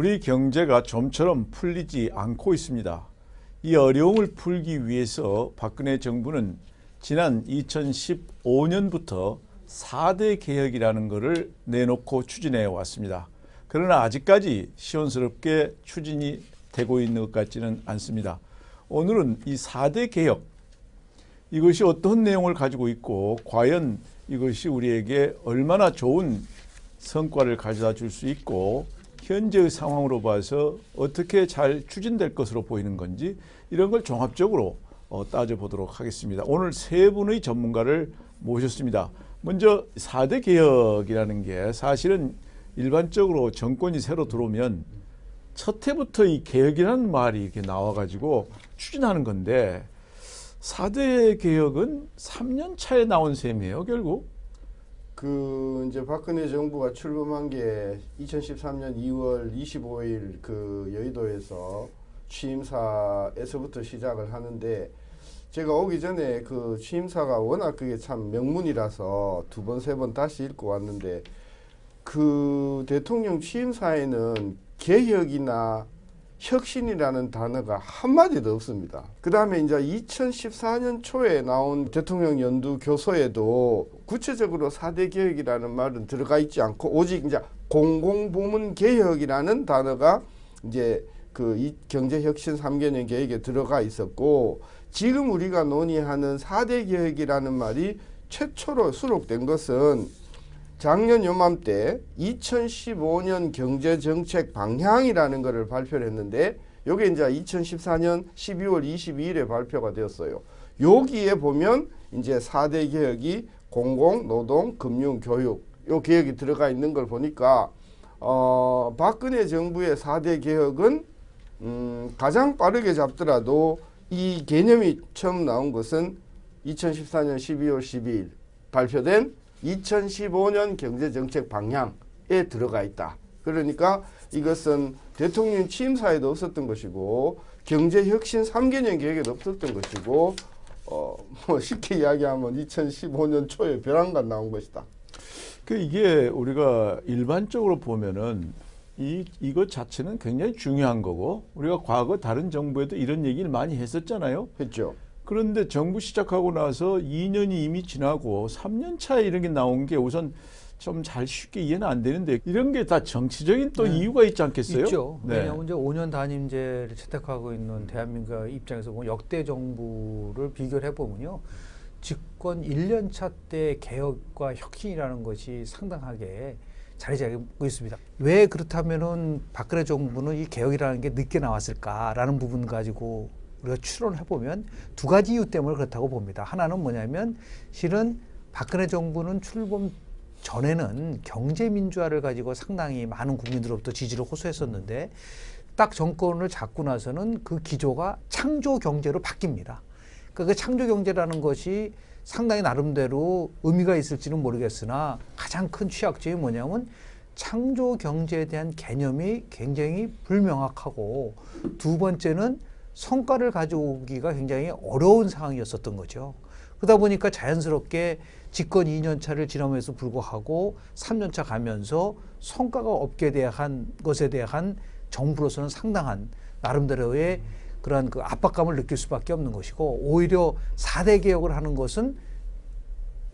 우리 경제가 좀처럼 풀리지 않고 있습니다. 이 어려움을 풀기 위해서 박근혜 정부는 지난 2015년부터 4대 개혁이라는 것을 내놓고 추진해 왔습니다. 그러나 아직까지 시원스럽게 추진이 되고 있는 것 같지는 않습니다. 오늘은 이 4대 개혁, 이것이 어떤 내용을 가지고 있고 과연 이것이 우리에게 얼마나 좋은 성과를 가져다 줄 수 있고 현재의 상황으로 봐서 어떻게 잘 추진될 것으로 보이는 건지 이런 걸 종합적으로 따져보도록 하겠습니다. 오늘 세 분의 전문가를 모셨습니다. 먼저 4대 개혁이라는 게 사실은 일반적으로 정권이 새로 들어오면 첫 해부터 이 개혁이라는 말이 이렇게 나와가지고 추진하는 건데 4대 개혁은 3년 차에 나온 셈이에요, 결국. 이제 박근혜 정부가 출범한 게 2013년 2월 25일 여의도에서 취임사에서부터 시작을 하는데, 제가 오기 전에 그 취임사가 워낙 그게 참 명문이라서 두 번, 세 번 다시 읽고 왔는데, 그 대통령 취임사에는 개혁이나 혁신이라는 단어가 한마디도 없습니다. 그 다음에 이제 2014년 초에 나온 대통령 연두 교서에도 구체적으로 4대 개혁이라는 말은 들어가 있지 않고 오직 이제 공공부문 개혁이라는 단어가 이제 이 경제혁신 3개년 계획에 들어가 있었고, 지금 우리가 논의하는 4대 개혁이라는 말이 최초로 수록된 것은 작년 요맘때 2015년 경제정책 방향이라는 것을 발표를 했는데, 요게 이제 2014년 12월 22일에 발표가 되었어요. 여기에 보면 이제 4대 개혁이 공공, 노동, 금융, 교육 요 개혁이 들어가 있는 걸 보니까 박근혜 정부의 4대 개혁은 가장 빠르게 잡더라도 이 개념이 처음 나온 것은 2014년 12월 12일 발표된 2015년 경제정책 방향에 들어가 있다. 그러니까 이것은 대통령 취임사에도 없었던 것이고 경제혁신 3개년 계획에도 없었던 것이고 뭐 쉽게 이야기하면 2015년 초에 벼랑간 나온 것이다. 이게 우리가 일반적으로 보면은 이것 자체는 굉장히 중요한 거고, 우리가 과거 다른 정부에도 이런 얘기를 많이 했었잖아요. 했죠. 그런데 정부 시작하고 나서 2년이 이미 지나고 3년 차에 이런 게 나온 게 우선 좀 잘 쉽게 이해는 안 되는데, 이런 게 다 정치적인 또 이유가 있지 않겠어요? 있죠. 네. 왜냐하면 이제 5년 단임제를 채택하고 있는 대한민국 입장에서 보면 역대 정부를 비교를 해보면요, 집권 1년 차 때 개혁과 혁신이라는 것이 상당하게 자리 잡고 있습니다. 왜 그렇다면은 박근혜 정부는 이 개혁이라는 게 늦게 나왔을까라는 부분 가지고 우리가 추론을 해보면 두 가지 이유 때문에 그렇다고 봅니다. 하나는 뭐냐면 실은 박근혜 정부는 출범 전에는 경제민주화를 가지고 상당히 많은 국민들로부터 지지를 호소했었는데, 딱 정권을 잡고 나서는 그 기조가 창조경제로 바뀝니다. 그러니까 그 창조경제라는 것이 상당히 나름대로 의미가 있을지는 모르겠으나 가장 큰 취약점이 뭐냐면 창조경제에 대한 개념이 굉장히 불명확하고, 두 번째는 성과를 가져오기가 굉장히 어려운 상황이었었던 거죠. 그러다 보니까 자연스럽게 집권 2년 차를 지나면서 불구하고 3년 차 가면서 성과가 없게 대한 것에 대한 정부로서는 상당한 나름대로의 그러한 그 압박감을 느낄 수밖에 없는 것이고, 오히려 4대 개혁을 하는 것은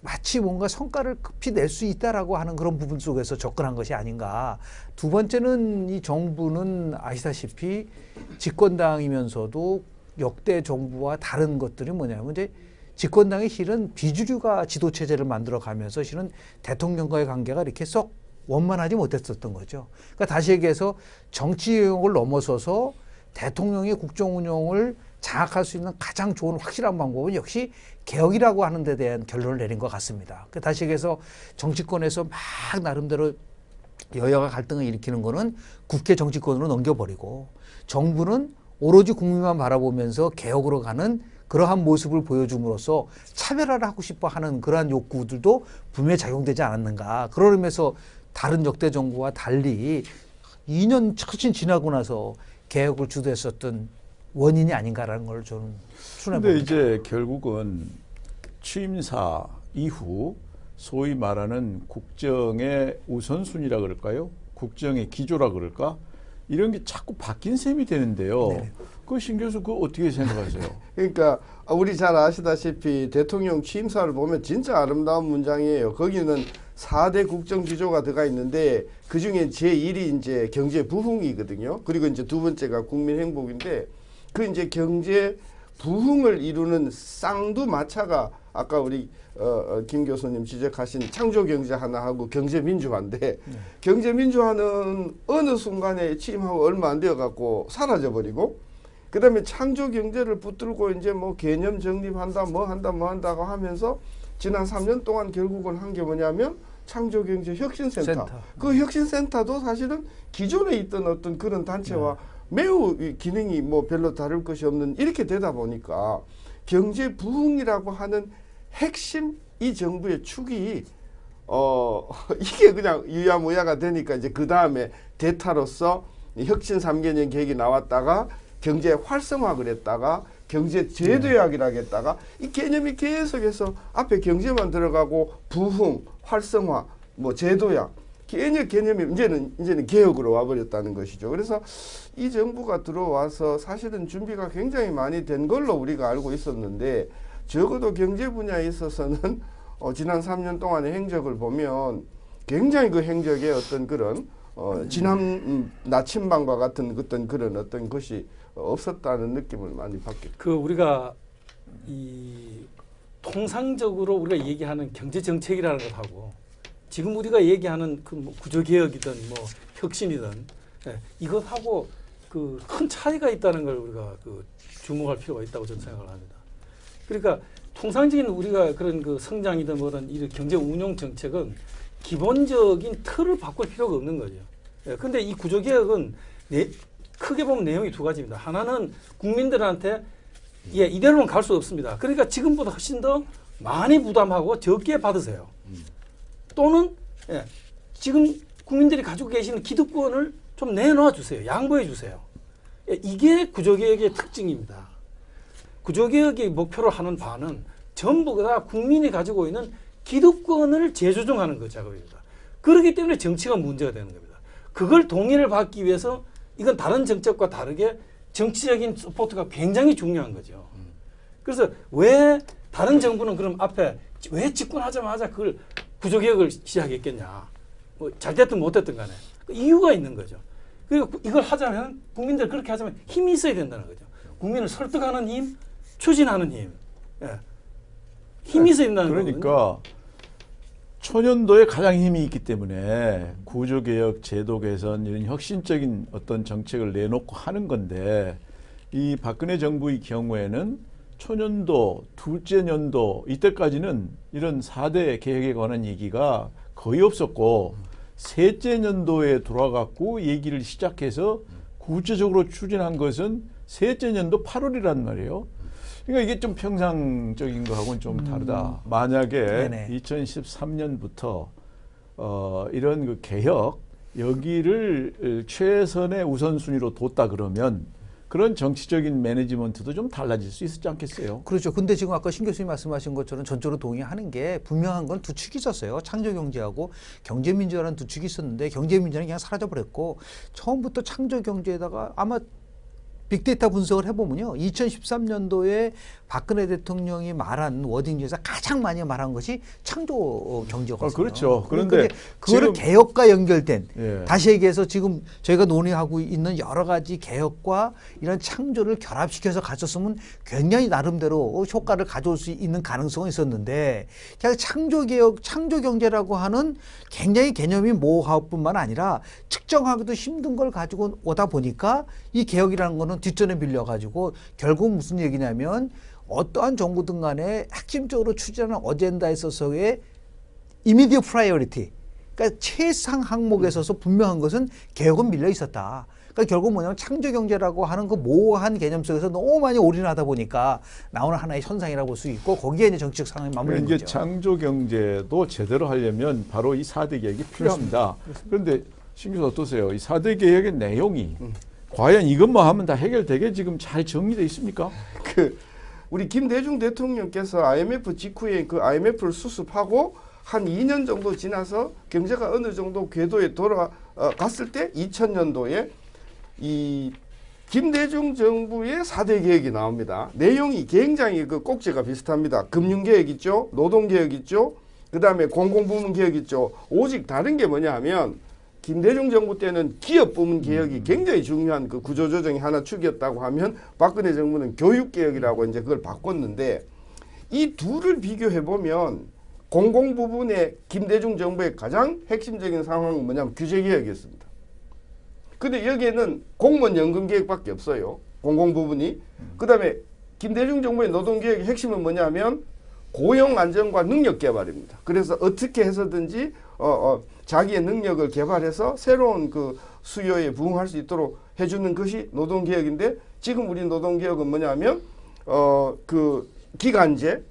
마치 뭔가 성과를 급히 낼 수 있다라고 하는 그런 부분 속에서 접근한 것이 아닌가. 두 번째는 이 정부는 아시다시피 집권당이면서도 역대 정부와 다른 것들이 뭐냐면 이제 집권당이 실은 비주류가 지도체제를 만들어 가면서 실은 대통령과의 관계가 이렇게 썩 원만하지 못했었던 거죠. 그러니까 다시 얘기해서 정치 영역을 넘어서서 대통령의 국정 운영을 장악할 수 있는 가장 좋은 확실한 방법은 역시 개혁이라고 하는 데 대한 결론을 내린 것 같습니다. 다시 얘기해서 정치권에서 막 나름대로 여야가 갈등을 일으키는 거는 국회 정치권으로 넘겨버리고, 정부는 오로지 국민만 바라보면서 개혁으로 가는 그러한 모습을 보여줌으로써 차별화를 하고 싶어 하는 그러한 욕구들도 분명히 작용되지 않았는가. 그런 의미에서 다른 역대 정부와 달리 2년 훨씬 지나고 나서 개혁을 주도했었던 원인이 아닌가라는 걸 저는 추론해 봅니다. 그런데 이제 결국은 취임사 이후 소위 말하는 국정의 우선순위라 그럴까요? 국정의 기조라 그럴까? 이런 게 자꾸 바뀐 셈이 되는데요. 네. 그 신 교수 그거 어떻게 생각하세요? 그러니까 우리 잘 아시다시피 대통령 취임사를 보면 진짜 아름다운 문장이에요. 거기는 4대 국정 기조가 들어가 있는데 그 중에 제1이 이제 경제 부흥이거든요. 그리고 이제 두 번째가 국민 행복인데 그 이제 경제 부흥을 이루는 쌍두마차가 아까 우리 김 교수님 지적하신 창조 경제 하나 하고 경제 민주화인데 경제 민주화는 어느 순간에 취임하고 얼마 안 되어 갖고 사라져 버리고 그다음에 창조 경제를 붙들고 이제 뭐 개념 정립한다 뭐 한다고 하면서 지난 3년 동안 결국은 한 게 뭐냐면 창조 경제 혁신센터. 그 혁신센터도 사실은 기존에 있던 어떤 그런 단체와 매우 기능이 뭐 별로 다를 것이 없는 이렇게 되다 보니까 경제 부흥이라고 하는 핵심 이 정부의 축이 이게 그냥 유야무야가 되니까 이제 그 다음에 대타로서 혁신 3개년 계획이 나왔다가 경제 활성화 그랬다가 경제 제도약이라고 했다가 이 개념이 계속해서 앞에 경제만 들어가고 부흥, 활성화, 뭐 제도약 개념이 이제는 개혁으로 와버렸다는 것이죠. 그래서 이 정부가 들어와서 사실은 준비가 굉장히 많이 된 걸로 우리가 알고 있었는데 적어도 경제 분야에 있어서는 지난 3년 동안의 행적을 보면 굉장히 그 행적의 어떤 그런 지난 나침반과 같은 그런 어떤 것이 없었다는 느낌을 많이 받게. 그 우리가 이 통상적으로 우리가 얘기하는 경제 정책이라는 것하고 지금 우리가 얘기하는 그 뭐 구조 개혁이든 뭐 혁신이든 이것하고 그 큰 차이가 있다는 걸 우리가 그 주목할 필요가 있다고 저는 생각을 합니다. 그러니까 통상적인 우리가 그런 그 성장이든 뭐든 이 경제 운용 정책은 기본적인 틀을 바꿀 필요가 없는 거죠. 그런데 이 구조 개혁은 크게 보면 내용이 두 가지입니다. 하나는 국민들한테 이대로는 갈 수 없습니다. 그러니까 지금보다 훨씬 더 많이 부담하고 적게 받으세요. 또는 지금 국민들이 가지고 계시는 기득권을 좀 내놔 주세요. 양보해 주세요. 이게 구조개혁의 특징입니다. 구조개혁의 목표로 하는 바는 전부 다 국민이 가지고 있는 기득권을 재조정하는 그 작업입니다. 그렇기 때문에 정치가 문제가 되는 겁니다. 그걸 동의를 받기 위해서 이건 다른 정책과 다르게 정치적인 서포트가 굉장히 중요한 거죠. 그래서 왜 다른 정부는 그럼 앞에 왜 집권하자마자 그걸 구조개혁을 시작했겠냐. 뭐 잘 됐든 못 됐든 간에. 이유가 있는 거죠. 그리고 이걸 하자면 국민들 그렇게 하자면 힘이 있어야 된다는 거죠. 국민을 설득하는 힘, 추진하는 힘. 힘이 있어야 된다는 거거든요. 그러니까 초년도에 가장 힘이 있기 때문에 구조개혁, 제도 개선 이런 혁신적인 어떤 정책을 내놓고 하는 건데 이 박근혜 정부의 경우에는 초년도, 둘째 년도 이때까지는 이런 4대 개혁에 관한 얘기가 거의 없었고 셋째 년도에 돌아갔고 얘기를 시작해서 구체적으로 추진한 것은 셋째 년도 8월이란 말이에요. 그러니까 이게 좀 평상적인 거하고는 좀 다르다. 만약에 네네. 2013년부터 이런 그 개혁 여기를 최선의 우선순위로 뒀다 그러면 그런 정치적인 매니지먼트도 좀 달라질 수 있었지 않겠어요? 그렇죠. 근데 지금 아까 신 교수님 말씀하신 것처럼 전적으로 동의하는 게 분명한 건 두 축이 있었어요. 창조경제하고 경제민주화라는 두 축이 있었는데 경제민주화는 그냥 사라져버렸고 처음부터 창조경제에다가 아마 빅데이터 분석을 해보면요. 2013년도에 박근혜 대통령이 말한 워딩 중에서 가장 많이 말한 것이 창조 경제였거든요. 그렇죠. 그런데 그거를 개혁과 연결된 예. 다시 얘기해서 지금 저희가 논의하고 있는 여러 가지 개혁과 이런 창조를 결합시켜서 갔었으면 굉장히 나름대로 효과를 가져올 수 있는 가능성은 있었는데 그냥 창조개혁, 창조경제라고 하는 굉장히 개념이 모호할 뿐만 아니라 측정하기도 힘든 걸 가지고 오다 보니까 이 개혁이라는 거는 뒷전에 밀려가지고 결국 무슨 얘기냐면 어떠한 정부든 간에 핵심적으로 추진하는 어젠다에 있어서의 immediate priority, 그러니까 최상 항목에 있어서 분명한 것은 개혁은 밀려 있었다. 그러니까 결국 뭐냐면 창조경제라고 하는 그 모호한 개념 속에서 너무 많이 올인하다 보니까 나오는 하나의 현상이라고 볼 수 있고 거기에 이제 정치적 상황이 맞물리는 이제 거죠. 창조경제도 제대로 하려면 바로 이 4대 개혁이 필요합니다. 그런데 신 교수 어떠세요? 이 4대 개혁의 내용이 과연 이것만 하면 다 해결되게 지금 잘 정리되어 있습니까? 우리 김대중 대통령께서 IMF 직후에 그 IMF를 수습하고 한 2년 정도 지나서 경제가 어느 정도 궤도에 돌아갔을 때 2000년도에 이 김대중 정부의 4대 개혁이 나옵니다. 내용이 굉장히 그 꼭지가 비슷합니다. 금융개혁 있죠, 노동개혁 있죠, 그 다음에 공공부문 개혁 있죠. 오직 다른 게 뭐냐 하면 김대중 정부 때는 기업부문 개혁이 굉장히 중요한 그 구조조정이 하나 축이었다고 하면 박근혜 정부는 교육개혁이라고 이제 그걸 바꿨는데, 이 둘을 비교해 보면 공공부문의 김대중 정부의 가장 핵심적인 상황은 뭐냐면 규제개혁이었습니다. 근데 여기에는 공무원 연금 개혁밖에 없어요. 공공부문이. 그 다음에 김대중 정부의 노동개혁의 핵심은 뭐냐면 고용 안정과 능력 개발입니다. 그래서 어떻게 해서든지 자기의 능력을 개발해서 새로운 그 수요에 부응할 수 있도록 해주는 것이 노동개혁인데, 지금 우리 노동개혁은 뭐냐면 그 기간제,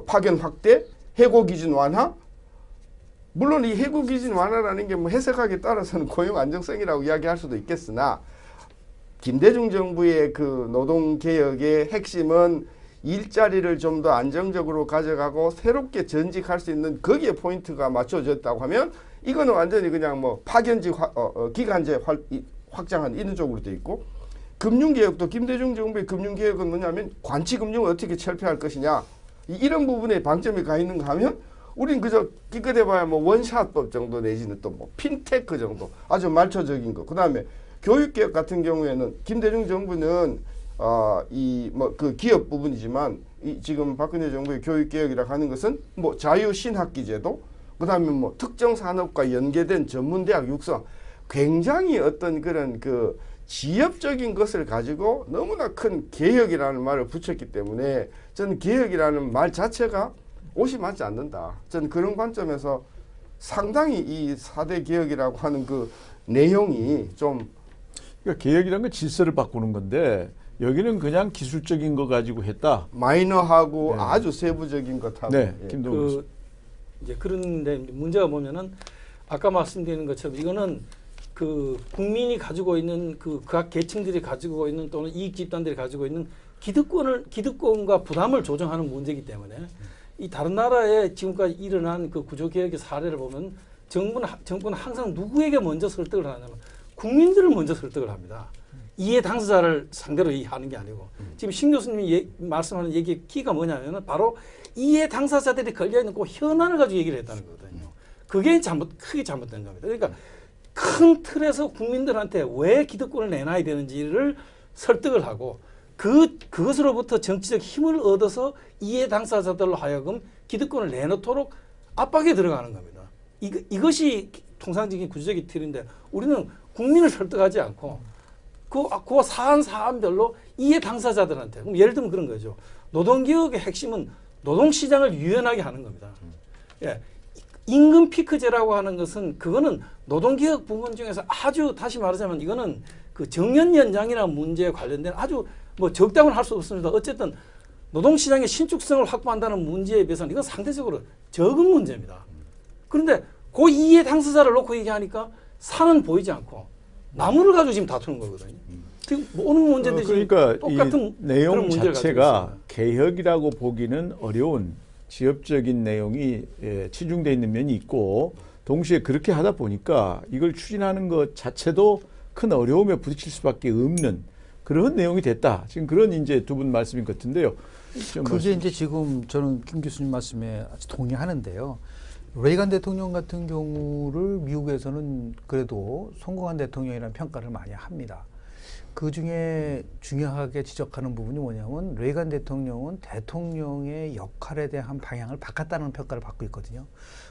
파견 확대, 해고 기준 완화. 물론 이 해고 기준 완화라는 게 뭐 해석하기에 따라서는 고용 안정성이라고 이야기할 수도 있겠으나, 김대중 정부의 그 노동개혁의 핵심은 일자리를 좀 더 안정적으로 가져가고 새롭게 전직할 수 있는 거기에 포인트가 맞춰졌다고 하면, 이거는 완전히 그냥 뭐 파견직 기간제 확장한 이런 쪽으로 돼 있고, 금융개혁도 김대중 정부의 금융개혁은 뭐냐면 관치금융을 어떻게 철폐할 것이냐, 이런 부분에 방점이 가 있는가 하면, 우린 그저 기껏해봐야 뭐 원샷법 정도 내지는 또 뭐 핀테크 정도 아주 말초적인 거. 그 다음에 교육개혁 같은 경우에는 김대중 정부는 이 뭐 그 기업 부분이지만, 이 지금 박근혜 정부의 교육개혁이라고 하는 것은 뭐 자유신학기제도, 그 다음에 뭐 특정 산업과 연계된 전문대학 육성, 굉장히 어떤 그런 그 지엽적인 것을 가지고 너무나 큰 개혁이라는 말을 붙였기 때문에, 저는 개혁이라는 말 자체가 옷이 맞지 않는다. 저는 그런 관점에서 상당히 이 4대 개혁이라고 하는 그 내용이 좀, 그러니까 개혁이라는 건 질서를 바꾸는 건데, 여기는 그냥 기술적인 거 가지고 했다. 마이너하고 네. 아주 세부적인 것하고. 네, 예. 김동훈 씨. 이제 그런데 문제가 뭐냐면, 아까 말씀드린 것처럼 이거는 그 국민이 가지고 있는 그 각 계층들이 가지고 있는, 또는 이익 집단들이 가지고 있는 기득권과 부담을 조정하는 문제이기 때문에, 이 다른 나라에 지금까지 일어난 그 구조개혁의 사례를 보면 정부는 항상 누구에게 먼저 설득을 하냐면 국민들을 먼저 설득을 합니다. 이해 당사자를 상대로 하는 게 아니고, 지금 신 교수님이 말씀하는 얘기의 키가 뭐냐면 바로 이해 당사자들이 걸려있는 그 현안을 가지고 얘기를 했다는 거거든요. 그게 크게 잘못된 겁니다. 그러니까 큰 틀에서 국민들한테 왜 기득권을 내놔야 되는지를 설득을 하고, 그것으로부터 정치적 힘을 얻어서 이해 당사자들로 하여금 기득권을 내놓도록 압박에 들어가는 겁니다. 이것이 통상적인 구조적인 틀인데, 우리는 국민을 설득하지 않고 그 사안별로 이해 당사자들한테, 그럼 예를 들면 그런 거죠. 노동개혁의 핵심은 노동시장을 유연하게 하는 겁니다. 예. 임금 피크제라고 하는 것은, 그거는 노동개혁 부분 중에서 아주, 다시 말하자면 이거는 그 정년 연장이라는 문제에 관련된 아주 뭐 적다고는 할 수 없습니다. 어쨌든 노동시장의 신축성을 확보한다는 문제에 비해서는 이건 상대적으로 적은 문제입니다. 그런데 그 이해 당사자를 놓고 얘기하니까 산은 보이지 않고 나무를 가지고 지금 다투는 거거든요. 지금 어느 문제든지 그러니까 똑같은 이 내용 그런 문제를 가지고 자체가 있습니다. 개혁이라고 보기는 어려운 지엽적인 내용이 치중되어 있는 면이 있고, 동시에 그렇게 하다 보니까 이걸 추진하는 것 자체도 큰 어려움에 부딪힐 수밖에 없는 그런 내용이 됐다. 지금 그런 이제 두 분 말씀인 것 같은데요. 그게 이제 지금 저는 김 교수님 말씀에 아주 동의하는데요. 레이건 대통령 같은 경우를 미국에서는 그래도 성공한 대통령이라는 평가를 많이 합니다. 그 중에 중요하게 지적하는 부분이 뭐냐면, 레이건 대통령은 대통령의 역할에 대한 방향을 바꿨다는 평가를 받고 있거든요.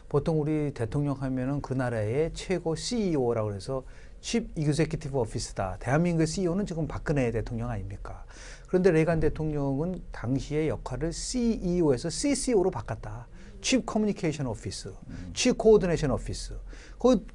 보통 우리 대통령 하면은 그 나라의 최고 CEO라고 해서 Chief Executive Office다. 대한민국의 CEO는 지금 박근혜 대통령 아닙니까? 그런데 레이건 대통령은 당시의 역할을 CEO에서 CCO로 바꿨다. Chief Communication Office, Chief Coordination Office. 그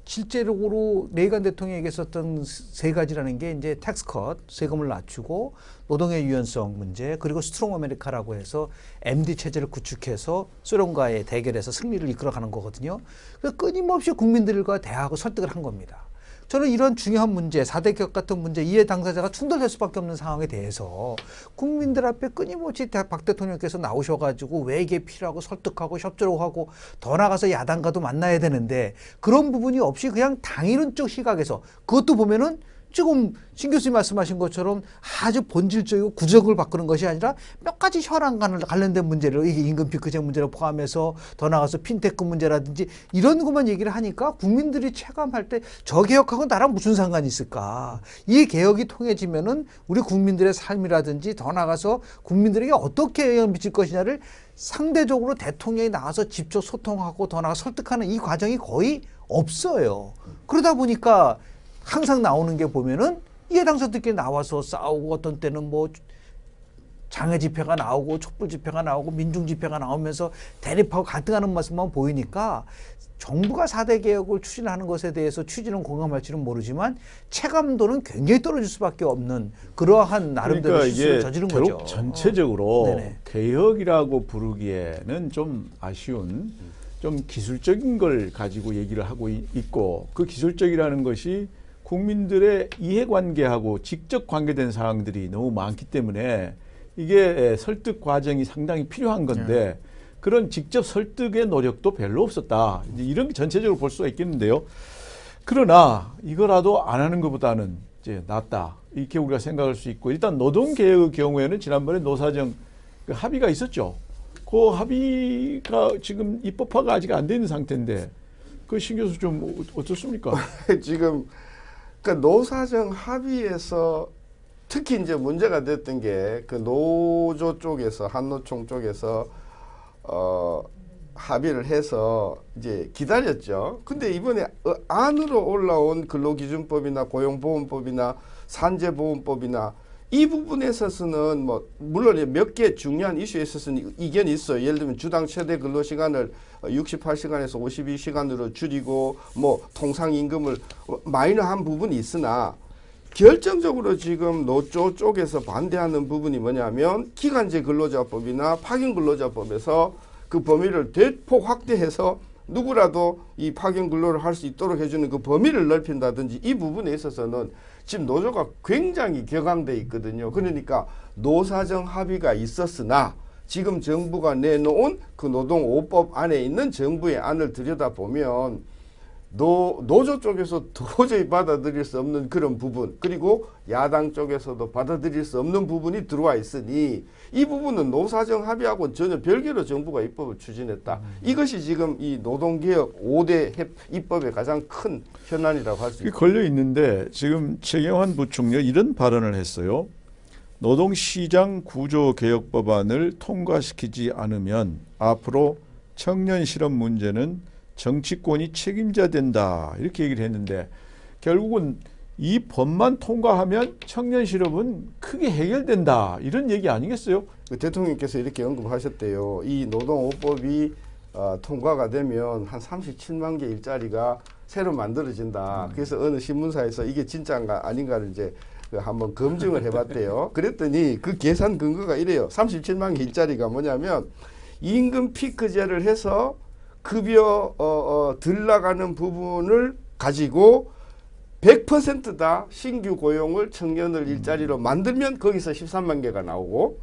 실제적으로 레이건 대통령에게 썼던 세 가지라는 게 이제 텍스 컷, 세금을 낮추고, 노동의 유연성 문제, 그리고 스트롱 아메리카라고 해서 MD 체제를 구축해서 소련과의 대결에서 승리를 이끌어가는 거거든요. 그래서 끊임없이 국민들과 대화하고 설득을 한 겁니다. 저는 이런 중요한 문제, 4대 개혁 같은 문제, 이해 당사자가 충돌될 수밖에 없는 상황에 대해서 국민들 앞에 끊임없이 박 대통령께서 나오셔가지고 왜 이게 필요하고 설득하고 협조를 하고, 더 나가서 야당과도 만나야 되는데, 그런 부분이 없이 그냥 당이론적 시각에서, 그것도 보면은 지금 신 교수님 말씀하신 것처럼 아주 본질적이고 구조를 바꾸는 것이 아니라 몇 가지 현안 관련된 문제를 이게 임금 피크제 문제를 포함해서 더 나가서 핀테크 문제라든지 이런 것만 얘기를 하니까 국민들이 체감할 때 저 개혁하고 나랑 무슨 상관이 있을까? 이 개혁이 통해지면은 우리 국민들의 삶이라든지 더 나가서 국민들에게 어떻게 영향을 미칠 것이냐를 상대적으로 대통령이 나와서 직접 소통하고 더 나가 설득하는 이 과정이 거의 없어요. 그러다 보니까 항상 나오는 게 보면은 이해 당사자들끼리 나와서 싸우고 어떤 때는 뭐 장애 집회가 나오고 촛불 집회가 나오고 민중 집회가 나오면서 대립하고 갈등하는 모습만 보이니까 정부가 4대 개혁을 추진하는 것에 대해서 취지는 공감할지는 모르지만 체감도는 굉장히 떨어질 수밖에 없는 그러한 나름대로 그러니까 실수를 이게 저지른 결국 거죠. 전체적으로 네네. 개혁이라고 부르기에는 좀 아쉬운 좀 기술적인 걸 가지고 얘기를 하고 있고 그 기술적이라는 것이 국민들의 이해관계하고 직접 관계된 사항들이 너무 많기 때문에 이게 설득 과정이 상당히 필요한 건데 그런 직접 설득의 노력도 별로 없었다. 이제 이런 게 전체적으로 볼 수가 있겠는데요. 그러나 이거라도 안 하는 것보다는 이제 낫다. 이렇게 우리가 생각할 수 있고 일단 노동개혁의 경우에는 지난번에 노사정 그 합의가 있었죠. 그 합의가 지금 입법화가 아직 안 돼 있는 상태인데 그 신 교수 좀 어떻습니까? 지금 그 노사정 합의에서 특히 이제 문제가 됐던 게 그 노조 쪽에서 한노총 쪽에서 합의를 해서 이제 기다렸죠. 근데 이번에 안으로 올라온 근로기준법이나 고용보험법이나 산재보험법이나 이 부분에 있어서는 뭐 물론 몇 개 중요한 이슈에 있어서는 이견이 있어요. 예를 들면 주당 최대 근로시간을 68시간에서 52시간으로 줄이고 뭐 통상임금을 마이너한 부분이 있으나 결정적으로 지금 노조 쪽에서 반대하는 부분이 뭐냐면 기간제 근로자법이나 파견 근로자법에서 그 범위를 대폭 확대해서 누구라도 이 파견 근로를 할 수 있도록 해주는 그 범위를 넓힌다든지 이 부분에 있어서는 지금 노조가 굉장히 격앙돼 있거든요. 그러니까 노사정 합의가 있었으나 지금 정부가 내놓은 그 노동 5법 안에 있는 정부의 안을 들여다보면 노조 쪽에서 도저히 받아들일 수 없는 그런 부분 그리고 야당 쪽에서도 받아들일 수 없는 부분이 들어와 있으니 이 부분은 노사정 합의하고 전혀 별개로 정부가 입법을 추진했다. 이것이 지금 이 노동개혁 5대 입법의 가장 큰 현안이라고 할 수 있습니다. 걸려 있는데 지금 최경환 부총리 이런 발언을 했어요. 노동시장 구조개혁법안을 통과시키지 않으면 앞으로 청년 실업 문제는 정치권이 책임져야 된다 이렇게 얘기를 했는데 결국은 이 법만 통과하면 청년 실업은 크게 해결된다 이런 얘기 아니겠어요? 그 대통령께서 이렇게 언급하셨대요. 이 노동 5법이 통과가 되면 한 37만 개 일자리가 새로 만들어진다. 그래서 어느 신문사에서 이게 진짜인가 아닌가를 이제 한번 검증을 해봤대요. 그랬더니 그 계산 근거가 이래요. 37만 개 일자리가 뭐냐면 임금 피크제를 해서 급여 덜 나가는 부분을 가지고 100% 다 신규 고용을 청년을 일자리로 만들면 거기서 13만 개가 나오고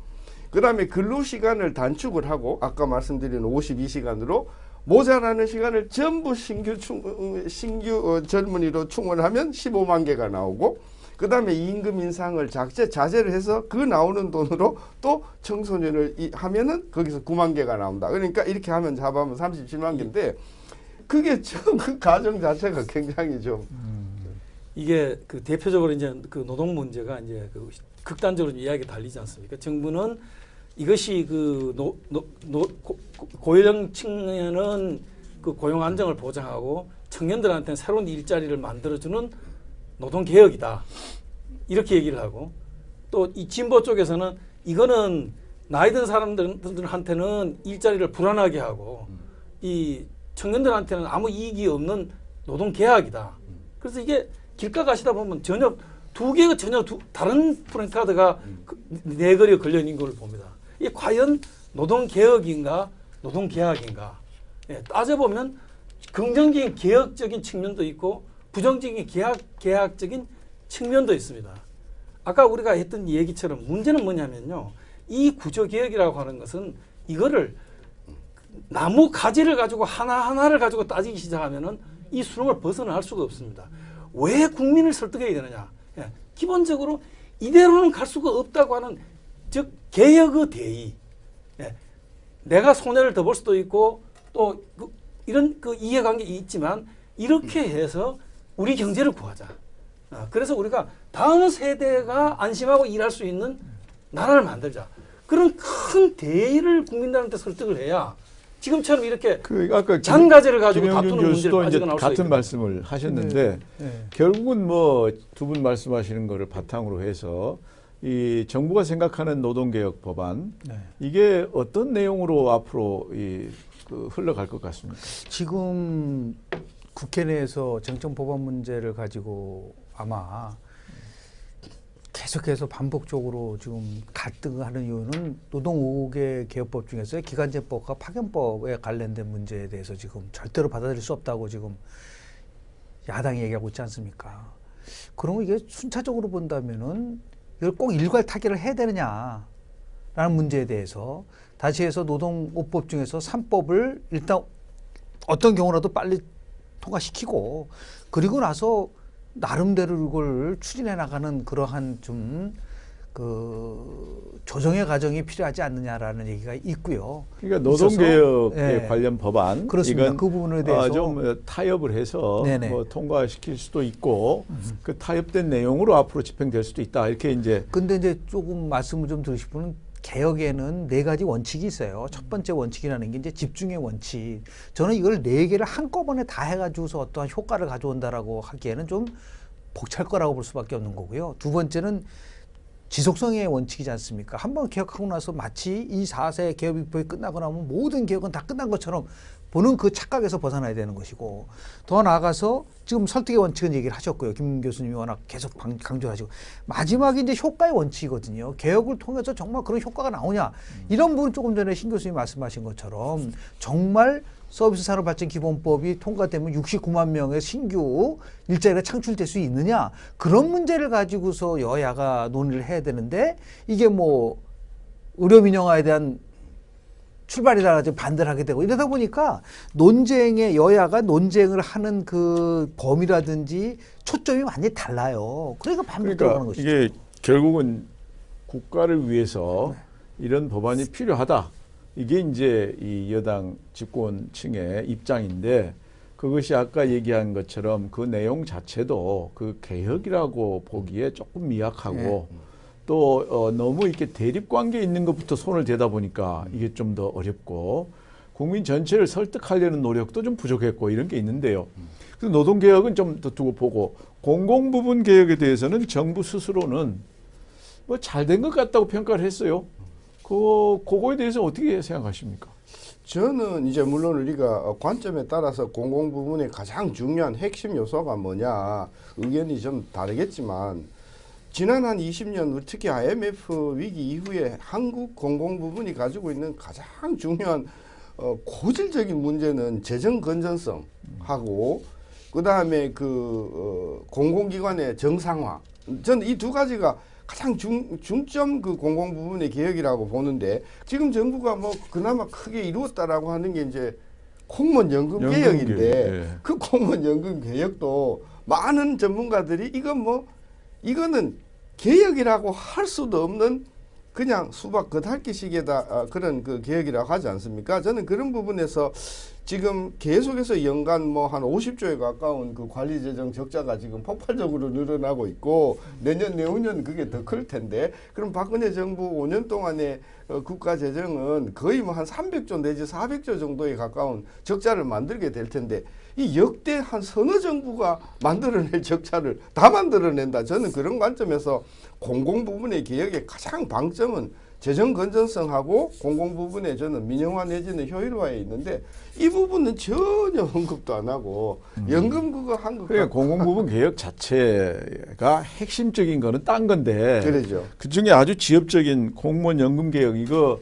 그 다음에 근로시간을 단축을 하고 아까 말씀드린 52시간으로 모자라는 시간을 전부 신규 젊은이로 충원하면 15만 개가 나오고 그 다음에 임금 인상을 자제를 해서 그 나오는 돈으로 또 청소년을 하면은 거기서 9만 개가 나온다. 그러니까 이렇게 하면 잡아면 37만 개인데 그게 그 가정 자체가 굉장히 좀 이게 그 대표적으로 이제 그 노동 문제가 이제 그 극단적으로 이야기가 달리지 않습니까? 정부는 이것이 그 고령 청년은 그 고용 안정을 보장하고 청년들한테는 새로운 일자리를 만들어주는 노동 개혁이다. 이렇게 얘기를 하고 또 이 진보 쪽에서는 이거는 나이 든 사람들한테는 일자리를 불안하게 하고 이 청년들한테는 아무 이익이 없는 노동 계약이다. 그래서 이게 길가 가시다 보면 전혀 두 개가 전혀 다른 프랭카드가 내거리에 걸려 있는 걸 봅니다. 이게 과연 노동 개혁인가 노동 계약인가? 예, 따져보면 긍정적인 개혁적인 측면도 있고 부정적인 계약적인 측면도 있습니다. 아까 우리가 했던 얘기처럼 문제는 뭐냐면요. 이 구조개혁이라고 하는 것은 이거를 나무 가지를 가지고 하나하나를 가지고 따지기 시작하면은 이 수렁을 벗어날 수가 없습니다. 왜 국민을 설득해야 되느냐? 예, 기본적으로 이대로는 갈 수가 없다고 하는 즉 개혁의 대의. 예. 내가 손해를 더 볼 수도 있고 또 이런 그 이해관계 있지만 이렇게 해서 우리 경제를 구하자. 그래서 우리가 다음 세대가 안심하고 일할 수 있는 나라를 만들자. 그런 큰 대의를 국민들한테 설득을 해야 지금처럼 이렇게 아까 잔가제를 가지고 김영준 다투는 문제를 교수도 이제 빠지고 나올 수 같은 있거든요. 말씀을 하셨는데 네. 결국은 뭐 두 분 말씀하시는 거를 바탕으로 해서 이 정부가 생각하는 노동개혁 법안 네. 이게 어떤 내용으로 앞으로 흘러갈 것 같습니까? 지금 국회 내에서 쟁점 법안 문제를 가지고 아마 계속해서 반복적으로 지금 갈등하는 이유는 노동 5개 개혁법 중에서 기간제법과 파견법에 관련된 문제에 대해서 지금 절대로 받아들일 수 없다고 지금 야당이 얘기하고 있지 않습니까? 그럼 이게 순차적으로 본다면은 이걸 꼭 일괄 타결을 해야 되느냐라는 문제에 대해서 다시 해서 노동 5법 중에서 3법을 일단 어떤 경우라도 빨리 통과시키고 그리고 나서 나름대로 이걸 추진해 나가는 그러한 좀 그 조정의 과정이 필요하지 않느냐라는 얘기가 있고요. 그러니까 노동개혁에 네. 관련 법안 그렇습니다. 이건 그 부분에 대해서 좀 타협을 해서 네네. 뭐 통과시킬 수도 있고 그 타협된 내용으로 앞으로 집행될 수도 있다 이렇게 이제 근데 이제 조금 말씀을 좀 드리고 싶은 개혁에는 4가지 원칙이 있어요. 첫 번째 원칙이라는 게 이제 집중의 원칙. 저는 이걸 4개를 한꺼번에 다 해가지고서 어떠한 효과를 가져온다라고 하기에는 좀 벅찰 거라고 볼 수밖에 없는 거고요. 두 번째는 지속성의 원칙이지 않습니까? 한번 개혁하고 나서 마치 이 4세 개혁 입법이 끝나고 나면 모든 개혁은 다 끝난 것처럼 보는 그 착각에서 벗어나야 되는 것이고 더 나아가서 지금 설득의 원칙은 얘기를 하셨고요. 김 교수님이 워낙 계속 강조하시고 마지막이 이제 효과의 원칙이거든요. 개혁을 통해서 정말 그런 효과가 나오냐 이런 부분 조금 전에 신 교수님이 말씀하신 것처럼 정말 서비스 산업발전 기본법이 통과되면 69만 명의 신규 일자리가 창출될 수 있느냐 그런 문제를 가지고서 여야가 논의를 해야 되는데 이게 뭐 의료 민영화에 대한 출발이라든지 반대를 하게 되고 이러다 보니까 논쟁의 여야가 논쟁을 하는 그 범위라든지 초점이 완전히 달라요. 그러니까 반복 들어가는 것이죠. 이게 결국은 국가를 위해서 이런 법안이 필요하다. 이게 이제 이 여당 집권층의 입장인데 그것이 아까 얘기한 것처럼 그 내용 자체도 그 개혁이라고 보기에 조금 미약하고 또 너무 이렇게 대립 관계에 있는 것부터 손을 대다 보니까 이게 좀 더 어렵고 국민 전체를 설득하려는 노력도 좀 부족했고 이런 게 있는데요. 그래서 노동개혁은 좀 더 두고 보고 공공부문 개혁에 대해서는 정부 스스로는 뭐 잘 된 것 같다고 평가를 했어요. 그거에 대해서 어떻게 생각하십니까? 저는 이제 물론 우리가 관점에 따라서 공공부문의 가장 중요한 핵심 요소가 뭐냐 의견이 좀 다르겠지만 지난 한 20년 특히 IMF 위기 이후에 한국 공공부문이 가지고 있는 가장 중요한 고질적인 문제는 재정 건전성하고 그다음에 공공기관의 정상화. 저는 이 두 가지가 가장 중점 그 공공부문의 개혁이라고 보는데 지금 정부가 뭐 그나마 크게 이루었다라고 하는 게 이제 공무원 연금 개혁인데 그 공무원 연금 개혁도 많은 전문가들이 이거는 개혁이라고 할 수도 없는 그냥 수박 겉핥기식에다 그런 그 개혁이라고 하지 않습니까? 저는 그런 부분에서 지금 계속해서 연간 뭐 한 50조에 가까운 그 관리재정 적자가 지금 폭발적으로 늘어나고 있고 내년 내후년 그게 더 클 텐데 그럼 박근혜 정부 5년 동안의 국가 재정은 거의 뭐 한 300조 내지 400조 정도에 가까운 적자를 만들게 될 텐데 이 역대 한 서너 정부가 만들어낼 적자를 다 만들어낸다. 저는 그런 관점에서 공공부문의 개혁의 가장 방점은 재정 건전성하고 공공부문의 저는 민영화 내지는 효율화에 있는데 이 부분은 전혀 언급도 안 하고 연금 그거 한 것 그러니까 공공부문 개혁 자체가 핵심적인 거는 딴 건데 그러죠. 그중에 아주 지엽적인 공무원 연금 개혁 이거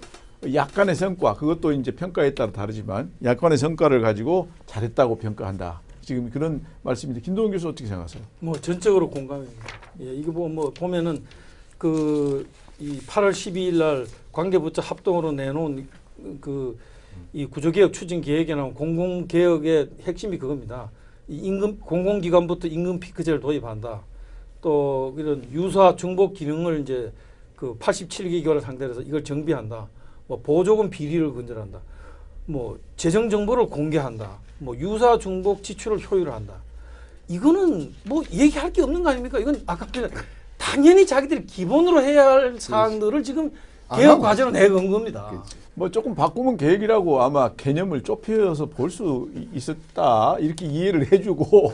약간의 성과 그것도 이제 평가에 따라 다르지만 약간의 성과를 가지고 잘했다고 평가한다. 지금 그런 말씀인데 김동훈 교수 어떻게 생각하세요? 뭐 전적으로 공감입니다. 예, 이거 뭐 보면은 이 8월 12일 날 관계부처 합동으로 내놓은 이 구조개혁 추진 계획에 나온 공공개혁의 핵심이 그겁니다. 이 공공기관부터 임금 피크제를 도입한다. 또 이런 유사 중복 기능을 이제 그 87기관을 상대로 해서 이걸 정비한다. 뭐 보조금 비리를 근절한다. 뭐 재정 정보를 공개한다. 뭐 유사 중복 지출을 효율을 한다. 이거는 뭐 얘기할 게 없는 거 아닙니까? 이건 아까 전에 당연히 자기들이 기본으로 해야 할 사항들을 지금 개혁 과제로 내건 겁니다. 뭐 조금 바꾸면 계획이라고 아마 개념을 좁혀서 볼 수 있었다 이렇게 이해를 해주고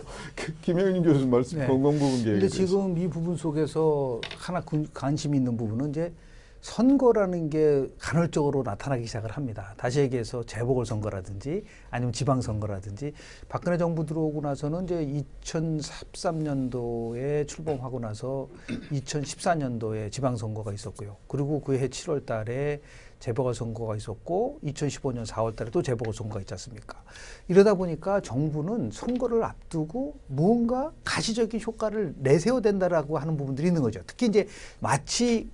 김영인 교수 말씀 네. 공공부분 계획. 근데 지금 이 부분 속에서 하나 관심이 있는 부분은 이제 선거라는 게 간헐적으로 나타나기 시작을 합니다. 다시 얘기해서 재보궐선거라든지 아니면 지방선거라든지 박근혜 정부 들어오고 나서는 이제 2013년도에 출범하고 나서 2014년도에 지방선거가 있었고요. 그리고 그해 7월 달에 재보궐선거가 있었고 2015년 4월 달에 또 재보궐선거가 있지 않습니까? 이러다 보니까 정부는 선거를 앞두고 무언가 가시적인 효과를 내세워야 된다라고 하는 부분들이 있는 거죠. 특히 이제 마치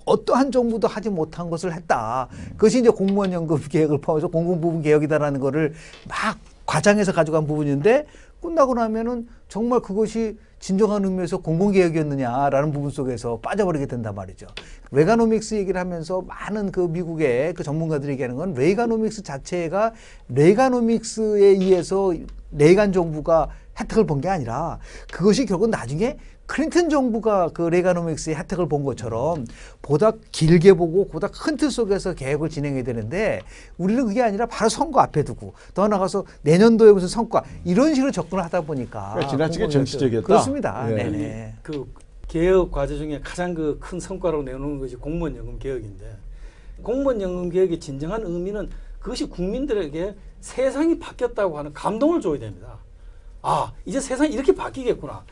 어떠한 정부도 하지 못한 것을 했다. 그것이 이제 공무원 연금 개혁을 포함해서 공공부문 개혁이다라는 거를 막 과장해서 가져간 부분인데 끝나고 나면은 정말 그것이 진정한 의미에서 공공개혁이었느냐라는 부분 속에서 빠져버리게 된단 말이죠. 레가노믹스 얘기를 하면서 많은 그 미국의 그 전문가들이 얘기하는 건 레가노믹스 자체가 레가노믹스에 의해서 레이간 정부가 혜택을 본 게 아니라 그것이 결국 나중에 클린턴 정부가 그 레가노믹스의 혜택을 본 것처럼 보다 길게 보고 보다 큰 틀 속에서 개혁을 진행해야 되는데 우리는 그게 아니라 바로 선거 앞에 두고 더 나가서 내년도에 무슨 성과 이런 식으로 접근을 하다 보니까 그러니까 지나치게 정치적이었다. 그렇습니다. 네. 네네. 그 개혁 과제 중에 가장 그 큰 성과로 내놓는 것이 공무원연금 개혁인데 공무원연금 개혁의 진정한 의미는 그것이 국민들에게 세상이 바뀌었다고 하는 감동을 줘야 됩니다. 아, 이제 세상이 이렇게 바뀌겠구나.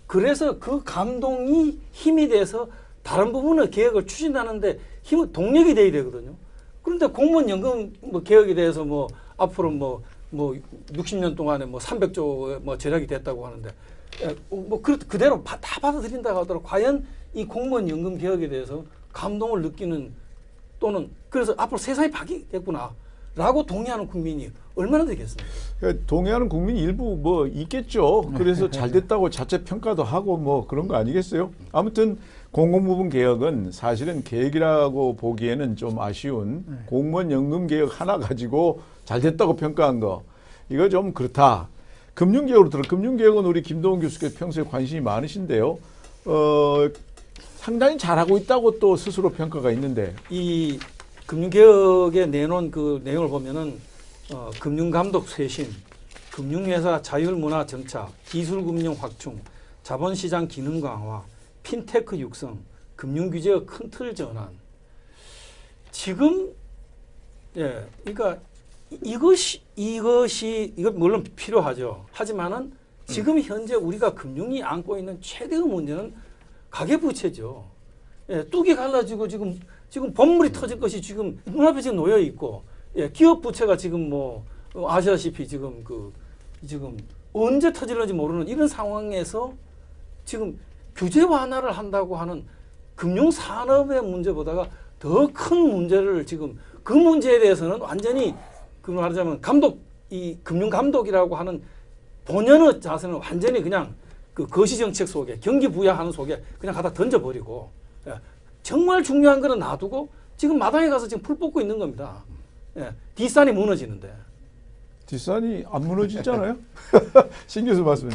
그래서 그 감동이 힘이 돼서 다른 부분의 개혁을 추진하는데 힘은 동력이 돼야 되거든요. 그런데 공무원 연금 뭐 개혁에 대해서 뭐 앞으로 뭐 60년 동안에 뭐 300조 뭐 절약이 됐다고 하는데 뭐 그대로 다 받아들인다고 하더라도 과연 이 공무원 연금 개혁에 대해서 감동을 느끼는 또는 그래서 앞으로 세상이 바뀌겠구나라고 동의하는 국민이 얼마나 되겠습니까? 그러니까 동의하는 국민이 일부 뭐 있겠죠. 그래서 잘 됐다고 자체 평가도 하고 뭐 그런 거 아니겠어요? 아무튼 공공부문 개혁은 사실은 계획이라고 보기에는 좀 아쉬운 공무원 연금 개혁 하나 가지고 잘 됐다고 평가한 거 이거 좀 그렇다. 금융개혁으로 들어. 금융개혁은 우리 김동훈 교수께서 평소에 관심이 많으신데요. 상당히 잘하고 있다고 또 스스로 평가가 있는데 이 금융개혁에 내놓은 그 내용을 보면은 금융감독 쇄신, 금융회사 자율문화 정착, 기술금융 확충, 자본시장 기능 강화, 핀테크 육성, 금융규제의 큰 틀 전환. 지금 그러니까 이것이 물론 필요하죠. 하지만은 지금 현재 우리가 금융이 안고 있는 최대의 문제는 가계부채죠. 뚝이 갈라지고 지금 법물이 터질 것이 지금 눈앞에 지금 놓여 있고. 기업 부채가 지금 뭐 아시다시피 지금 언제 터질는지 모르는 이런 상황에서 지금 규제 완화를 한다고 하는 금융 산업의 문제보다가 더 큰 문제를 지금 그 문제에 대해서는 완전히 그 말하자면 이 금융 감독이라고 하는 본연의 자세는 완전히 그냥 그 거시 정책 속에 경기 부양하는 속에 그냥 갖다 던져버리고 정말 중요한 거는 놔두고 지금 마당에 가서 지금 풀 뽑고 있는 겁니다. 뒷산이 무너지는데. 뒷산이 안 무너지잖아요. 신 교수 말씀.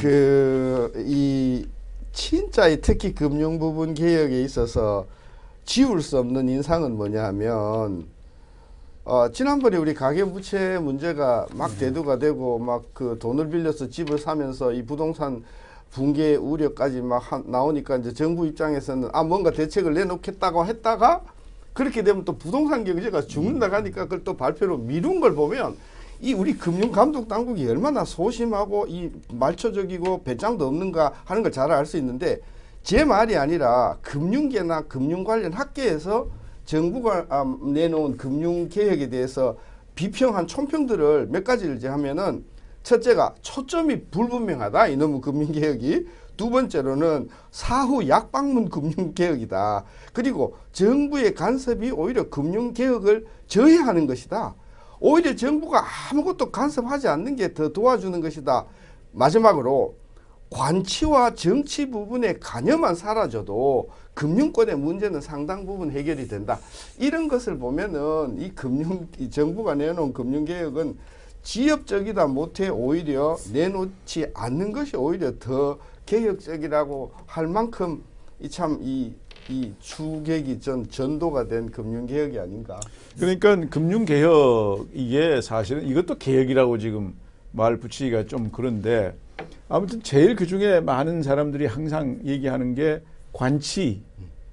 이 진짜 특히 금융 부분 개혁에 있어서 지울 수 없는 인상은 뭐냐 하면 지난번에 우리 가계부채 문제가 막 대두가 되고 막 그 돈을 빌려서 집을 사면서 이 부동산 붕괴 우려까지 막 나오니까 이제 정부 입장에서는 뭔가 대책을 내놓겠다고 했다가 그렇게 되면 또 부동산 경제가 죽는다 하니까 그걸 또 발표로 미룬 걸 보면 이 우리 금융감독 당국이 얼마나 소심하고 이 말초적이고 배짱도 없는가 하는 걸 잘 알 수 있는데 제 말이 아니라 금융계나 금융 관련 학계에서 정부가 내놓은 금융개혁에 대해서 비평한 총평들을 몇 가지를 이제 하면은 첫째가 초점이 불분명하다. 이놈의 금융개혁이. 두 번째로는 사후 약방문 금융개혁이다. 그리고 정부의 간섭이 오히려 금융개혁을 저해하는 것이다. 오히려 정부가 아무것도 간섭하지 않는 게 더 도와주는 것이다. 마지막으로 관치와 정치 부분의 관여만 사라져도 금융권의 문제는 상당 부분 해결이 된다. 이런 것을 보면은 이 정부가 내놓은 금융개혁은 지엽적이다 못해 오히려 내놓지 않는 것이 오히려 더 개혁적이라고 할 만큼 이 추객이 전도가 된 금융개혁이 아닌가. 그러니까 금융개혁 이게 사실은 이것도 개혁이라고 지금 말 붙이기가 좀 그런데 아무튼 제일 그중에 많은 사람들이 항상 얘기하는 게 관치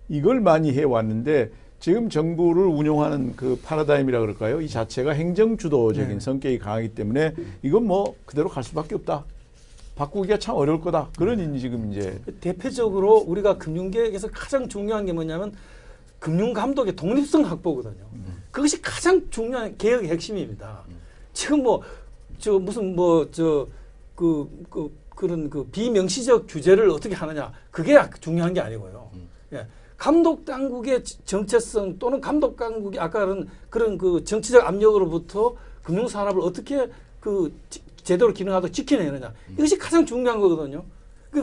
이걸 많이 해왔는데 지금 정부를 운영하는 그 파라다임이라 그럴까요? 이 자체가 행정주도적인 성격이 강하기 때문에 이건 뭐 그대로 갈 수밖에 없다. 바꾸기가 참 어려울 거다. 그런 지금 이제 대표적으로 우리가 금융개혁에서 가장 중요한 게 뭐냐면 금융감독의 독립성 확보거든요. 그것이 가장 중요한 개혁의 핵심입니다. 지금 그런 비명시적 규제를 어떻게 하느냐 그게 중요한 게 아니고요. 예. 감독 당국의 정체성 또는 감독 당국이 아까는 그런 그 정치적 압력으로부터 금융산업을 어떻게 제대로 기능하도록 지켜내느냐 이것이 가장 중요한 거거든요.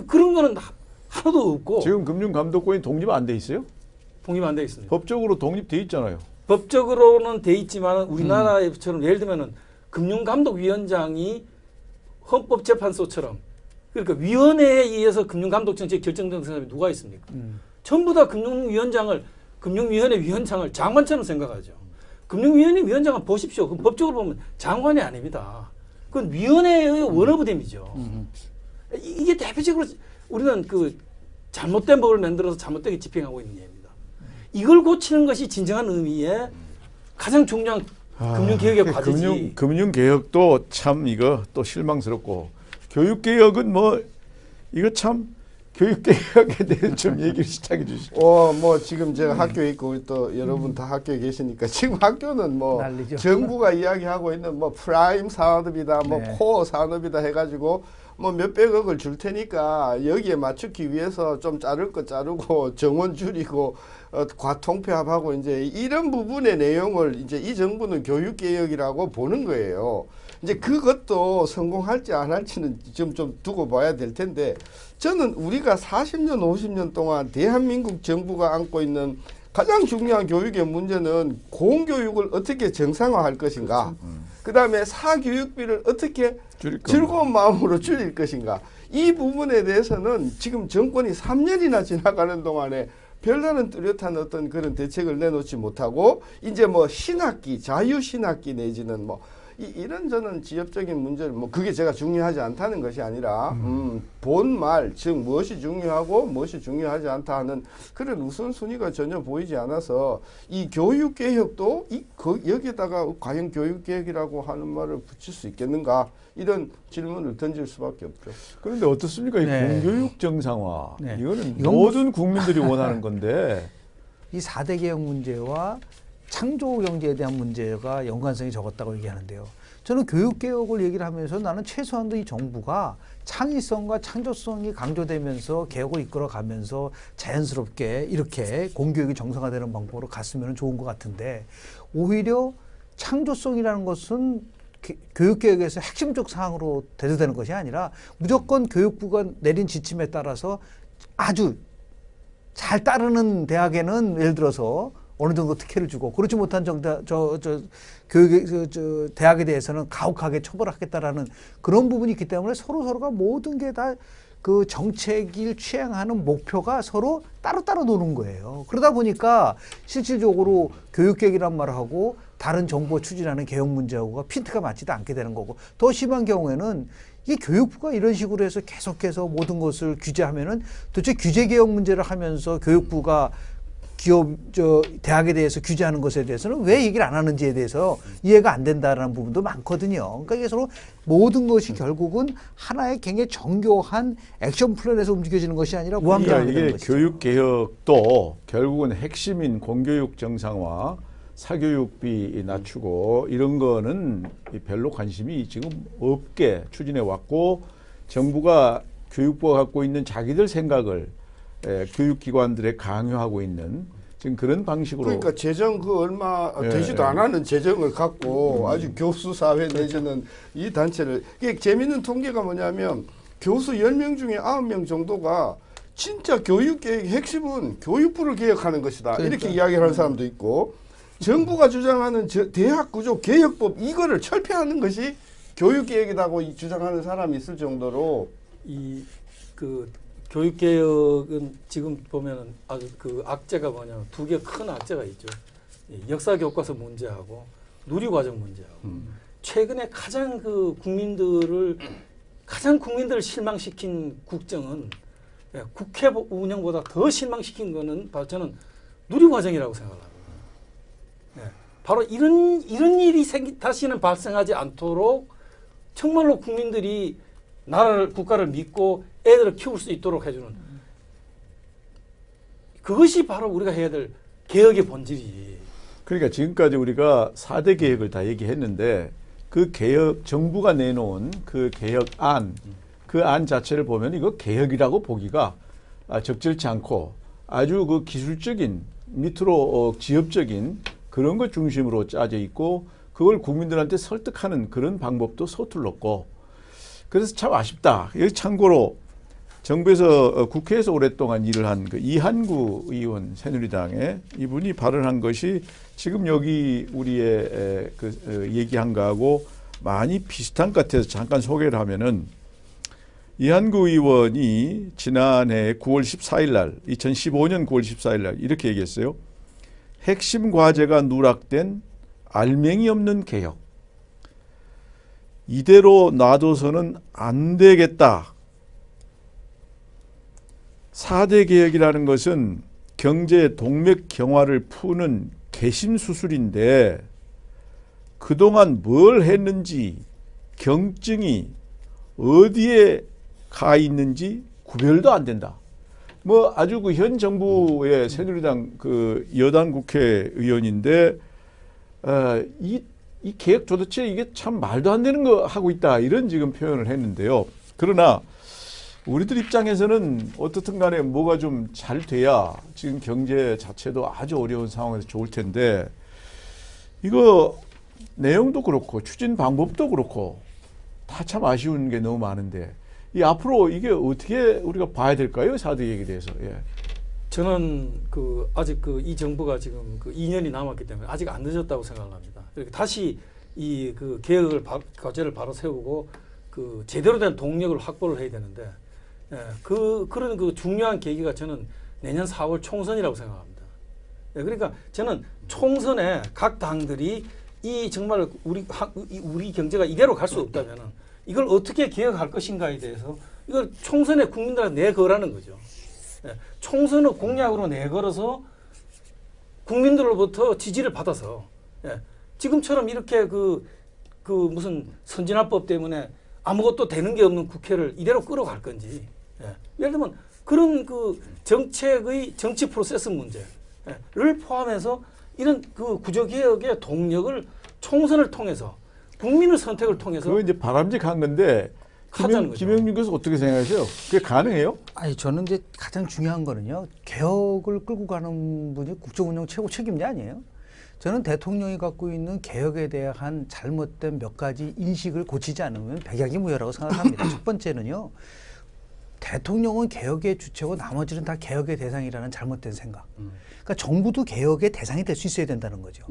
그런 거는 하나도 없고 지금 금융감독권이 독립 안 돼 있어요? 독립 안 돼 있습니다. 법적으로 독립돼 있잖아요. 법적으로는 돼 있지만 우리나라처럼 예를 들면은 금융감독위원장이 헌법재판소처럼 그러니까 위원회에 의해서 금융감독 정책 결정되는 사람이 누가 있습니까? 전부 다 금융위원회 위원장을 장관처럼 생각하죠. 금융위원회 위원장은 보십시오. 그럼 법적으로 보면 장관이 아닙니다. 그건 위원회의 원어브댐이죠. 이게 대표적으로 우리는 잘못된 법을 만들어서 잘못되게 집행하고 있는 예입니다. 이걸 고치는 것이 진정한 의미의 가장 중요한 금융개혁의 과제지. 금융개혁도 참 이거 또 실망스럽고 교육개혁은 뭐 이거 참 교육개혁에 대해서 좀 얘기를 시작해 주시죠. 뭐 지금 제가 학교에 있고 또 여러분 다 학교에 계시니까 지금 학교는 뭐 난리죠. 정부가 이야기하고 있는 뭐 프라임 산업이다, 뭐 코어 산업이다 해가지고 뭐 몇백억을 줄 테니까 여기에 맞추기 위해서 좀 자를 거 자르고 정원 줄이고 과통폐합하고 이제 이런 부분의 내용을 이제 이 정부는 교육개혁이라고 보는 거예요. 이제 그것도 성공할지 안 할지는 좀 두고 봐야 될 텐데 저는 우리가 40년, 50년 동안 대한민국 정부가 안고 있는 가장 중요한 교육의 문제는 공교육을 어떻게 정상화할 것인가. 그다음에 사교육비를 어떻게 즐거운 마음으로 줄일 것인가. 이 부분에 대해서는 지금 정권이 3년이나 지나가는 동안에 별다른 뚜렷한 어떤 그런 대책을 내놓지 못하고 이제 뭐 신학기, 자유신학기 내지는 뭐 이런 저는 지역적인 문제를 뭐 그게 제가 중요하지 않다는 것이 아니라 본말 즉 무엇이 중요하고 무엇이 중요하지 않다 하는 그런 우선순위가 전혀 보이지 않아서 이 교육개혁도 여기에다가 과연 교육개혁이라고 하는 말을 붙일 수 있겠는가 이런 질문을 던질 수밖에 없죠. 그런데 어떻습니까? 이 네. 공교육 정상화 네. 이거는 이건 모든 국민들이 원하는 건데 이 4대 개혁 문제와 창조 경제에 대한 문제가 연관성이 적었다고 얘기하는데요. 저는 교육개혁을 얘기를 하면서 나는 최소한도 이 정부가 창의성과 창조성이 강조되면서 개혁을 이끌어가면서 자연스럽게 이렇게 공교육이 정상화되는 방법으로 갔으면 좋은 것 같은데 오히려 창조성이라는 것은 교육개혁에서 핵심적 사항으로 대두되는 것이 아니라 무조건 교육부가 내린 지침에 따라서 아주 잘 따르는 대학에는 예를 들어서 어느 정도 특혜를 주고 그렇지 못한 대학에 대해서는 가혹하게 처벌하겠다라는 그런 부분이 있기 때문에 서로가 모든 게 다 그 정책을 취행하는 목표가 서로 따로따로 노는 거예요. 그러다 보니까 실질적으로 교육개혁이란 말을 하고 다른 정부가 추진하는 개혁 문제하고가 핀트가 맞지도 않게 되는 거고 더 심한 경우에는 이 교육부가 이런 식으로 해서 계속해서 모든 것을 규제하면은 도대체 규제개혁 문제를 하면서 교육부가 대학에 대해서 규제하는 것에 대해서는 왜 얘기를 안 하는지에 대해서 이해가 안 된다라는 부분도 많거든요. 그러니까 이게 서로 모든 것이 결국은 하나의 굉장히 정교한 액션 플랜에서 움직여지는 것이 아니라 우왕좌왕이 되는 이게 것이죠. 교육 개혁도 결국은 핵심인 공교육 정상화, 사교육비 낮추고 이런 거는 별로 관심이 지금 없게 추진해 왔고 정부가 교육부가 갖고 있는 자기들 생각을 교육기관들에 강요하고 있는 지금 그런 방식으로 그러니까 재정 얼마 되지도 않았는 재정을 갖고 아주 교수 사회 내지는 이 단체를 이게 재미있는 통계가 뭐냐면 교수 10명 중에 9명 정도가 진짜 교육계획의 핵심은 교육부를 개혁하는 것이다. 이렇게 이야기를 하는 사람도 있고, 정부가 주장하는 대학구조 개혁법 이거를 철폐하는 것이 교육개혁이라고 주장하는 사람이 있을 정도로 이 그 교육개혁은 지금 보면은 아주 그 악재가 뭐냐면 두 개 큰 악재가 있죠. 이 역사 교과서 문제하고 누리과정 문제하고 최근에 가장 국민들을 실망시킨 국정은 국회 운영보다 더 실망시킨 거는 바로 저는 누리과정이라고 생각합니다. 바로 이런 일이 다시는 발생하지 않도록 정말로 국민들이 국가를 믿고 애들을 키울 수 있도록 해주는 그것이 바로 우리가 해야 될 개혁의 본질이지. 그러니까 지금까지 우리가 4대 개혁을 다 얘기했는데 그 개혁, 정부가 내놓은 그 개혁안, 그 안 자체를 보면 이거 개혁이라고 보기가 적절치 않고 아주 그 기술적인 밑으로 지엽적인 그런 것 중심으로 짜져 있고 그걸 국민들한테 설득하는 그런 방법도 서툴렀고 그래서 참 아쉽다. 여기 참고로 정부에서 국회에서 오랫동안 일을 한 그 이한구 의원 새누리당의 이분이 발언한 것이 지금 여기 우리의 얘기한 거하고 많이 비슷한 것 같아서 잠깐 소개를 하면은 이한구 의원이 지난해 9월 14일 날 2015년 9월 14일 날 이렇게 얘기했어요. 핵심 과제가 누락된 알맹이 없는 개혁. 이대로 놔둬서는 안 되겠다. 4대 개혁이라는 것은 경제 동맥 경화를 푸는 개심 수술인데 그동안 뭘 했는지 경증이 어디에 가 있는지 구별도 안 된다. 뭐 아주 그 현 정부의 새누리당 그 여당 국회의원인데 이 개혁 도대체 이게 참 말도 안 되는 거 하고 있다 이런 지금 표현을 했는데요. 그러나 우리들 입장에서는 어떻든 간에 뭐가 좀 잘 돼야 지금 경제 자체도 아주 어려운 상황에서 좋을 텐데 이거 내용도 그렇고 추진 방법도 그렇고 다 참 아쉬운 게 너무 많은데 이 앞으로 이게 어떻게 우리가 봐야 될까요? 4대 개혁에 대해서. 예. 저는 아직 이 정부가 지금 2년이 남았기 때문에 아직 안 늦었다고 생각합니다. 그렇게 다시 이 개혁을 과제를 바로 세우고 제대로 된 동력을 확보를 해야 되는데 그런 중요한 계기가 저는 내년 4월 총선이라고 생각합니다. 그러니까 저는 총선에 각 당들이 이 정말 우리 경제가 이대로 갈 수 없다면은 이걸 어떻게 개혁할 것인가에 대해서 이걸 총선에 국민들한테 내걸라는 거죠. 총선을 공약으로 내걸어서 국민들로부터 지지를 받아서 지금처럼 이렇게 무슨 선진화법 때문에 아무것도 되는 게 없는 국회를 이대로 끌어갈 건지 예를 들면 그런 정책의 정치 프로세스 문제를 포함해서 이런 구조개혁의 동력을 총선을 통해서 국민의 선택을 통해서 그거 이제 바람직한 건데 김영준 교수 어떻게 생각하세요? 그게 가능해요? 아니 저는 이제 가장 중요한 거는요. 개혁을 끌고 가는 분이 국정운영 최고 책임자 아니에요? 저는 대통령이 갖고 있는 개혁에 대한 잘못된 몇 가지 인식을 고치지 않으면 백약이 무효라고 생각합니다. 첫 번째는요. 대통령은 개혁의 주체고 나머지는 다 개혁의 대상이라는 잘못된 생각. 그러니까 정부도 개혁의 대상이 될 수 있어야 된다는 거죠.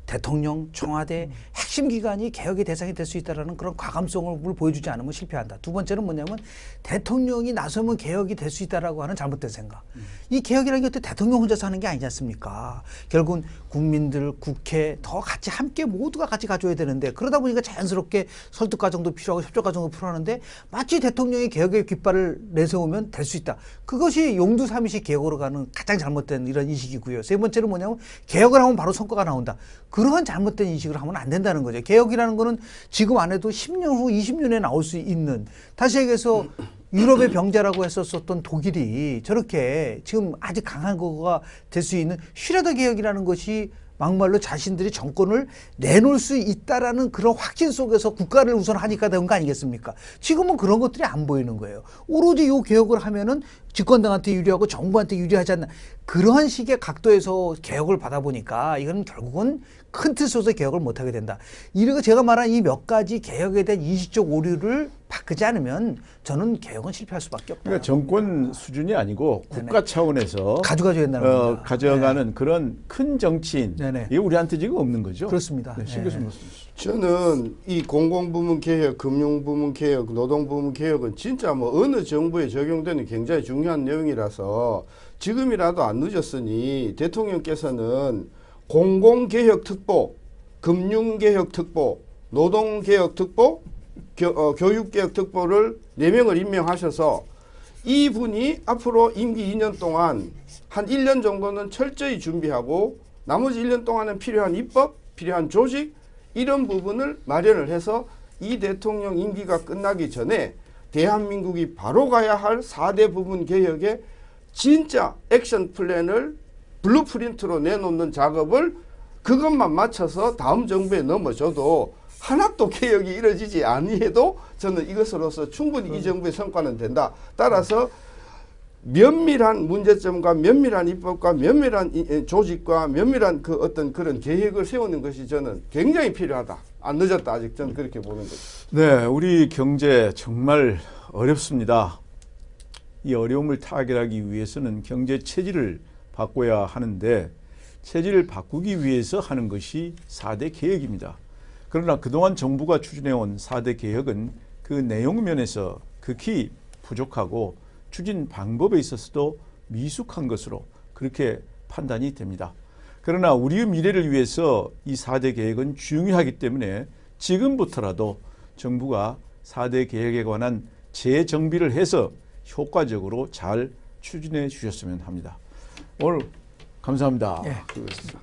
대통령, 청와대, 핵심 기관이 개혁의 대상이 될 수 있다는 그런 과감성을 보여주지 않으면 실패한다. 두 번째는 뭐냐면 대통령이 나서면 개혁이 될 수 있다라고 하는 잘못된 생각. 이 개혁이라는 게 어떻게 대통령 혼자서 하는 게 아니지 않습니까? 결국은 국민들, 국회 더 같이 함께 모두가 같이 가져야 되는데 그러다 보니까 자연스럽게 설득 과정도 필요하고 협조 과정도 필요하는데 마치 대통령이 개혁의 깃발을 내세우면 될 수 있다. 그것이 용두사미식 개혁으로 가는 가장 잘못된 이런 인식이고요. 세 번째는 뭐냐면 개혁을 하면 바로 성과가 나온다. 그러한 잘못된 인식을 하면 안 된다는 거죠. 개혁이라는 거는 지금 안 해도 10년 후 20년에 나올 수 있는 다시 얘기해서 유럽의 병자라고 했었던 독일이 저렇게 지금 아주 강한 거가 될 수 있는 슈레더 개혁이라는 것이 막말로 자신들이 정권을 내놓을 수 있다라는 그런 확신 속에서 국가를 우선하니까 된 거 아니겠습니까? 지금은 그런 것들이 안 보이는 거예요. 오로지 이 개혁을 하면은 집권당한테 유리하고 정부한테 유리하지 않나. 그러한 식의 각도에서 개혁을 받아보니까 이건 결국은 큰 틀에서 개혁을 못하게 된다. 이렇게 제가 말한 이 몇 가지 개혁에 대한 인식적 오류를 바꾸지 않으면 저는 개혁은 실패할 수밖에 없다. 그러니까 정권 수준이 아니고 네네. 국가 차원에서 가져가줘야 된다는 겁니다. 가져가는 그런 큰 정치인 네네. 이게 우리한테 지금 없는 거죠. 그렇습니다. 네, 신 교수님 말씀 주시죠. 저는 이 공공부문 개혁, 금융부문 개혁, 노동부문 개혁은 진짜 뭐 어느 정부에 적용되는 굉장히 중요한 내용이라서 지금이라도 안 늦었으니 대통령께서는 공공개혁특보, 금융개혁특보, 노동개혁특보, 교육개혁특보를 4명을 임명하셔서 이분이 앞으로 임기 2년 동안 한 1년 정도는 철저히 준비하고 나머지 1년 동안은 필요한 입법, 필요한 조직 이런 부분을 마련을 해서 이 대통령 임기가 끝나기 전에 대한민국이 바로 가야 할 4대 부분 개혁의 진짜 액션 플랜을 블루프린트로 내놓는 작업을 그것만 맞춰서 다음 정부에 넘어줘도 하나도 개혁이 이루어지지 아니해도 저는 이것으로서 충분히 이 정부의 성과는 된다. 따라서 면밀한 문제점과 면밀한 입법과 면밀한 조직과 면밀한 그 어떤 그런 계획을 세우는 것이 저는 굉장히 필요하다. 안 늦었다. 아직 저는 그렇게 보는 거죠. 네, 우리 경제 정말 어렵습니다. 이 어려움을 타결하기 위해서는 경제 체질을 바꿔야 하는데 체질을 바꾸기 위해서 하는 것이 4대 개혁입니다. 그러나 그동안 정부가 추진해온 4대 개혁은 그 내용 면에서 극히 부족하고 추진 방법에 있어서도 미숙한 것으로 그렇게 판단이 됩니다. 그러나 우리의 미래를 위해서 이 4대 개혁은 중요하기 때문에 지금부터라도 정부가 4대 개혁에 관한 재정비를 해서 효과적으로 잘 추진해 주셨으면 합니다. 오늘 감사합니다. 예. 그렇습니다.